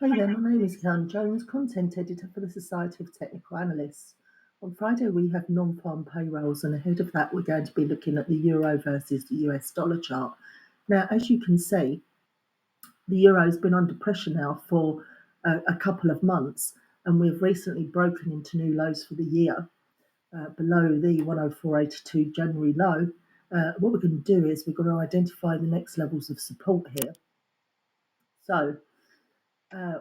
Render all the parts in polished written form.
Hey there, my name is Karen Jones, Content Editor for the Society of Technical Analysts. On Friday, we have non-farm payrolls, and ahead of that, we're going to be looking at the euro versus the US dollar chart. Now, as you can see, the euro has been under pressure now for a couple of months, and we've recently broken into new lows for the year below the 104.82 January low. What we're going to do is we're going to identify the next levels of support here. So,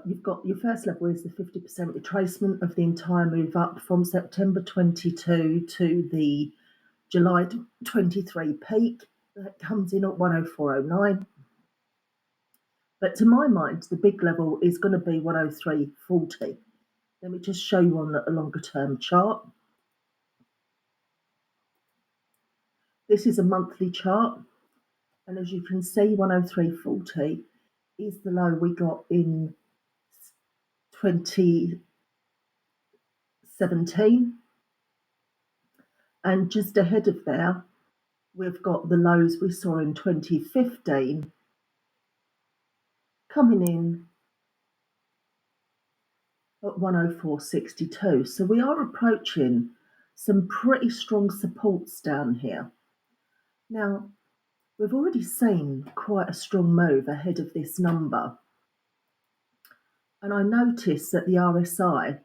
you've got your first level is the 50% retracement of the entire move up from September 22 to the July 23 peak. That comes in at 104.09. But to my mind, the big level is going to be 103.40. Let me just show you on a longer term chart. This is a monthly chart. And as you can see, 103.40 is the low we got in 2017. And just ahead of there, we've got the lows we saw in 2015 coming in at 104.62. So we are approaching some pretty strong supports down here. Now, we've already seen quite a strong move ahead of this number. And I notice that the RSI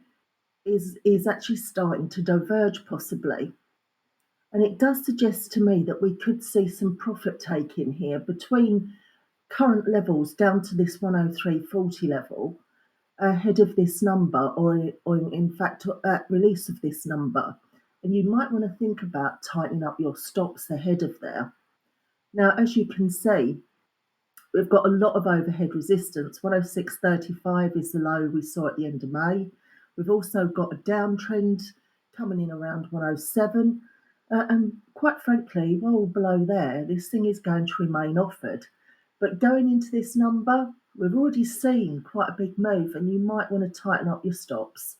is actually starting to diverge possibly. And it does suggest to me that we could see some profit taking here between current levels down to this 103.40 level ahead of this number, or in fact at release of this number. And you might want to think about tightening up your stops ahead of there. Now, as you can see, we've got a lot of overhead resistance. 106.35 is the low we saw at the end of May. We've also got a downtrend coming in around 107. And quite frankly, well below there, this thing is going to remain offered. But going into this number, we've already seen quite a big move, and you might want to tighten up your stops.